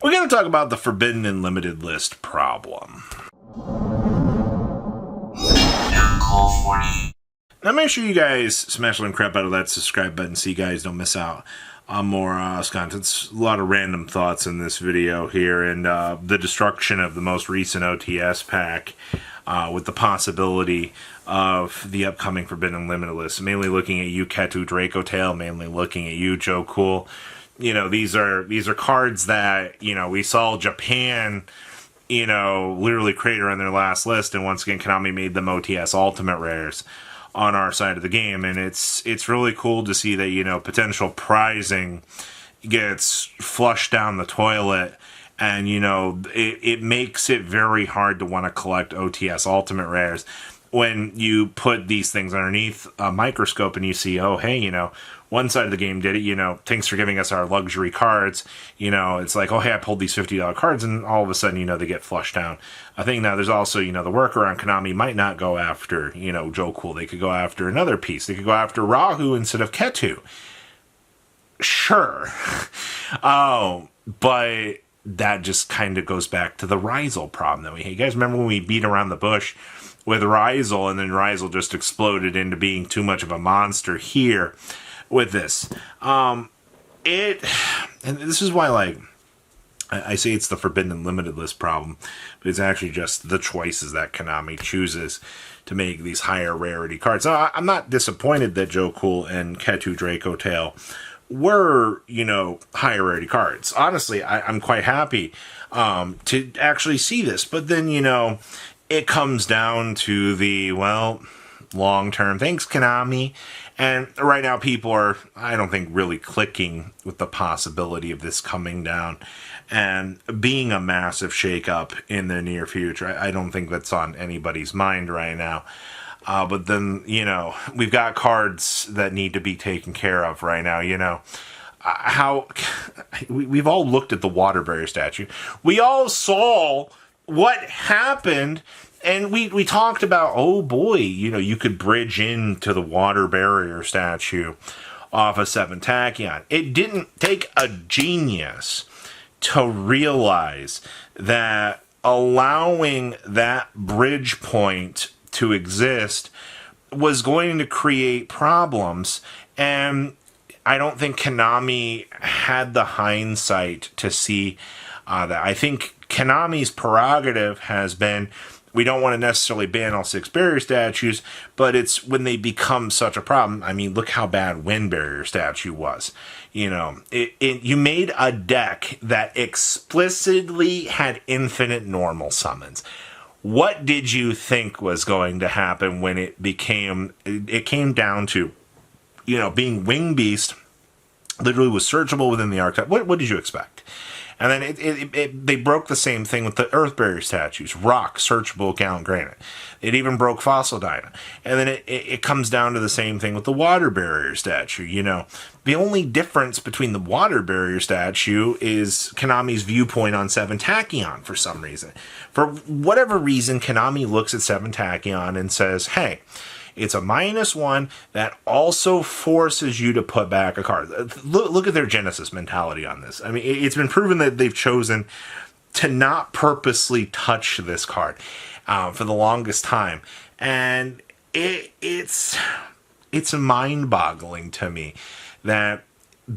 We're going to talk about the Forbidden and Limited List problem. Now make sure you guys smash the crap out of that subscribe button so you guys don't miss out on more content. It's a lot of random thoughts in this video here, and the destruction of the most recent OTS pack with the possibility of the upcoming Forbidden Limited List. Mainly looking at you, Ketu Dracotail, mainly looking at you, Joe Cool. You know, these are cards that, you know, we saw Japan, you know, literally crater on their last list, and once again Konami made them OTS Ultimate Rares on our side of the game, and it's really cool to see that, you know, potential prizing gets flushed down the toilet, and, you know, it makes it very hard to want to collect OTS Ultimate Rares when you put these things underneath a microscope and you see, oh, hey, you know, one side of the game did it, you know, thanks for giving us our luxury cards. You know, it's like, oh, hey, I pulled these $50 cards, and all of a sudden, you know, they get flushed down. I think now there's also, you know, the workaround. Konami might not go after, you know, Joe Cool. They could go after another piece. They could go after Rahu instead of Ketu. Sure. Oh, but that just kind of goes back to the Ryzel problem that we had. You guys remember when we beat around the bush with Ryzel, and then Ryzel just exploded into being too much of a monster here with this. And this is why, like, I say it's the Forbidden and Limited List problem, but it's actually just the choices that Konami chooses to make these higher rarity cards. So I'm not disappointed that Joe Cool and Ketu Dracotail were, you know, higher rarity cards. Honestly, I'm quite happy to actually see this. But then, you know, it comes down to the, well, long-term thanks, Konami. And right now people are, I don't think, really clicking with the possibility of this coming down and being a massive shakeup in the near future. I don't think that's on anybody's mind right now. But then, you know, we've got cards that need to be taken care of right now, you know. We've all looked at the water barrier statue. We all saw what happened, and we talked about, oh boy, you know, you could bridge into the water barrier statue off a 7 Tachyon. It didn't take a genius to realize that allowing that bridge point to exist was going to create problems, and I don't think Konami had the hindsight to see that. I think Konami's prerogative has been, we don't want to necessarily ban all 6 barrier statues, but it's when they become such a problem. I mean, look how bad Wind Barrier statue was. You know, you made a deck that explicitly had infinite normal summons. What did you think was going to happen when it came down to, you know, being Wing Beast literally was searchable within the archetype? What did you expect? And then they broke the same thing with the Earth Barrier statues. Rock, searchable, Gallant Granite. It even broke Fossil Dyna. And then it comes down to the same thing with the Water Barrier statue. You know, the only difference between the Water Barrier statue is Konami's viewpoint on 7 Tachyon for some reason. For whatever reason, Konami looks at 7 Tachyon and says, hey, it's a -1 that also forces you to put back a card. Look at their Genesis mentality on this. I mean, it's been proven that they've chosen to not purposely touch this card for the longest time. And it's mind-boggling to me that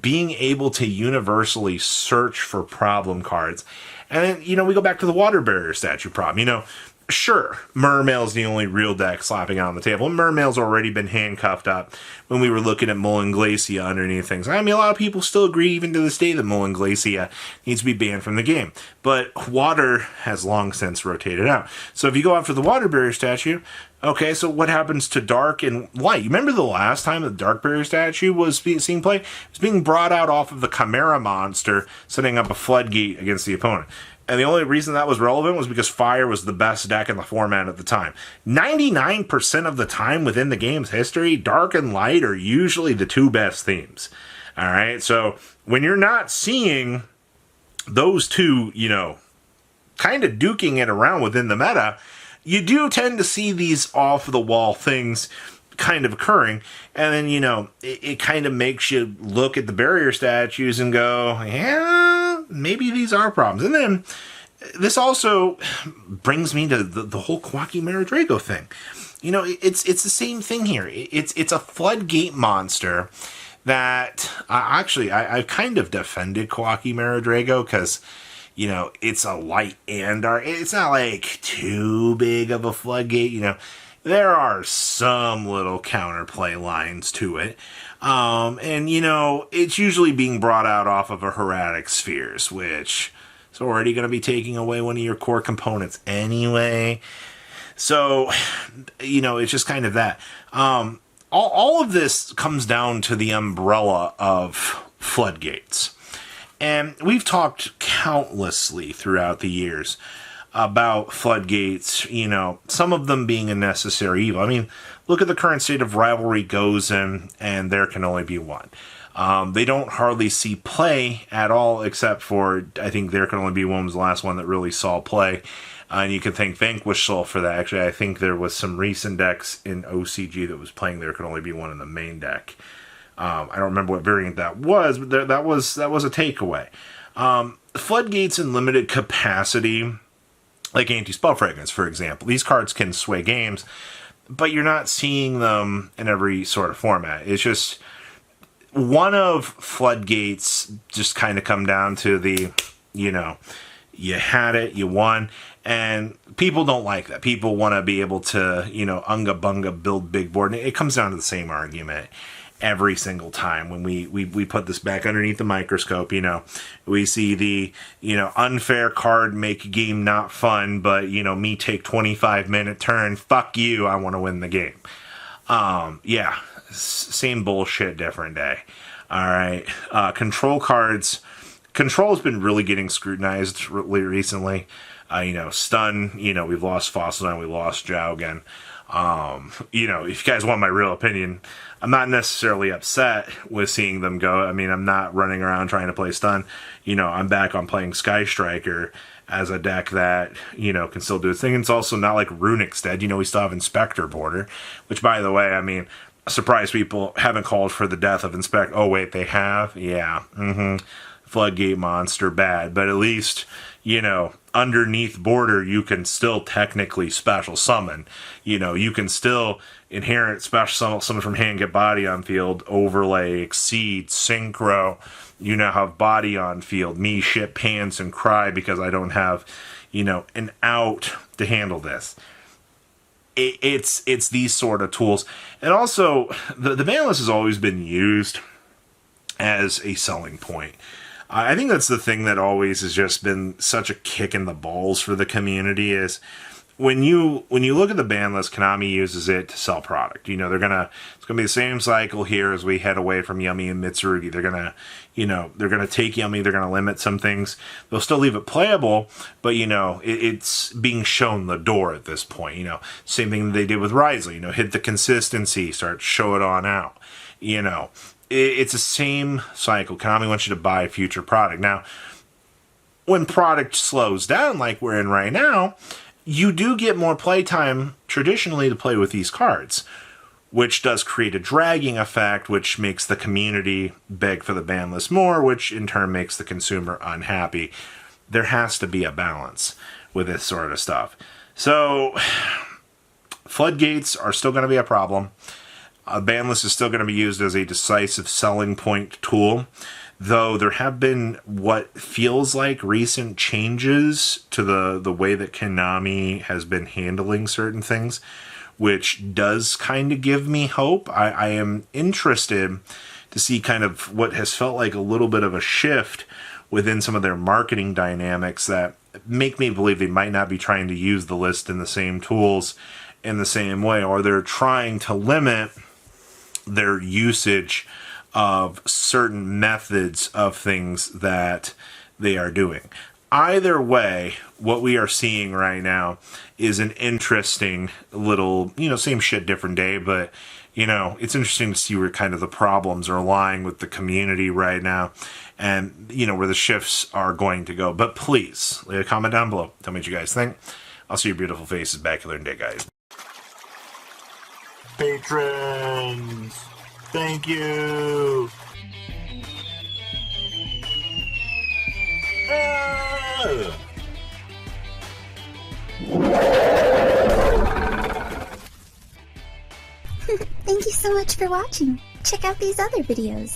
being able to universally search for problem cards. And then, you know, we go back to the Water Barrier statue problem. You know, sure, Mermail's the only real deck slapping on the table. Mermail's already been handcuffed up when we were looking at Mullen Glacia underneath things. I mean, a lot of people still agree even to this day that Mullen Glacia needs to be banned from the game. But water has long since rotated out. So if you go after the Water Barrier statue, okay, so what happens to Dark and Light? You remember the last time the Dark Barrier statue was seeing play? It was being brought out off of the Chimera monster, setting up a floodgate against the opponent. And the only reason that was relevant was because Fire was the best deck in the format at the time. 99% of the time within the game's history, Dark and Light are usually the 2 best themes. Alright, so when you're not seeing those 2, you know, kind of duking it around within the meta, you do tend to see these off-the-wall things kind of occurring, and then, you know, it kind of makes you look at the barrier statues and go, yeah, maybe these are problems. And then this also brings me to the whole Kawaki Maridrago thing. You know, it's the same thing here. It's a floodgate monster that I've kind of defended Kawaki Maridrago because, you know, it's a light and dark. It's not like too big of a floodgate. You know, there are some little counterplay lines to it. And, you know, it's usually being brought out off of a Hermetic Spheres, which is already going to be taking away one of your core components anyway. So, you know, it's just kind of that. All of this comes down to the umbrella of floodgates. And we've talked countlessly throughout the years about floodgates, you know, some of them being a necessary evil. I mean, look at the current state of Rivalry Gozen, and there can only be one. They don't hardly see play at all, except for, I think There Can Only Be One was the last one that really saw play. And you can thank Vanquish Soul for that. Actually, I think there was some recent decks in OCG that was playing There Can Only Be One in the main deck. I don't remember what variant that was, but that was a takeaway. Floodgates in limited capacity, like Anti-Spell Fragments, for example. These cards can sway games, but you're not seeing them in every sort of format. It's just one of floodgates just kind of come down to the, you know, you had it, you won, and people don't like that. People want to be able to, you know, unga bunga build big board. And it comes down to the same argument every single time when we put this back underneath the microscope. You know, we see the, you know, unfair card make game not fun, but, you know, me take 25-minute turn, fuck you, I want to win the game. Yeah, same bullshit, different day. All right, control cards. Control has been really getting scrutinized really recently. You know, Stun, you know, we've lost Fossil, we lost Jowgen. You know, if you guys want my real opinion, I'm not necessarily upset with seeing them go. I mean, I'm not running around trying to play Stun. You know, I'm back on playing Sky Striker as a deck that, you know, can still do its thing. It's also not like Runic's dead. You know, we still have Inspector Border, which, by the way, I mean, surprised people haven't called for the death of Inspector. Oh, wait, they have? Yeah. Floodgate monster, bad. But at least, you know, underneath Border, you can still technically special summon. You know, you can still inherent special summon from hand, get body on field, overlay, exceed, synchro. You now have body on field. Me shit pants and cry because I don't have, you know, an out to handle this. It's these sort of tools. And also, the ban list has always been used as a selling point. I think that's the thing that always has just been such a kick in the balls for the community is when you look at the ban list, Konami uses it to sell product. You know, it's gonna be the same cycle here as we head away from Yummy and Mitsurugi. They're gonna take Yummy, they're gonna limit some things. They'll still leave it playable, but you know, it's being shown the door at this point. You know, same thing they did with Risley. You know, hit the consistency, start show it on out. You know, it's the same cycle. Konami wants you to buy future product. Now, when product slows down like we're in right now, you do get more playtime traditionally to play with these cards, which does create a dragging effect, which makes the community beg for the ban list more, which in turn makes the consumer unhappy. There has to be a balance with this sort of stuff. So, floodgates are still going to be a problem. A ban list is still going to be used as a decisive selling point tool, though there have been what feels like recent changes to the way that Konami has been handling certain things, which does kind of give me hope. I am interested to see kind of what has felt like a little bit of a shift within some of their marketing dynamics that make me believe they might not be trying to use the list in the same tools in the same way, or they're trying to limit their usage of certain methods of things that they are doing. Either way, what we are seeing right now is an interesting little, you know, same shit, different day, but, you know, it's interesting to see where kind of the problems are lying with the community right now and, you know, where the shifts are going to go. But please, leave a comment down below. Tell me what you guys think. I'll see your beautiful faces back here in a day, guys. Patrons, thank you. Thank you so much for watching. Check out these other videos.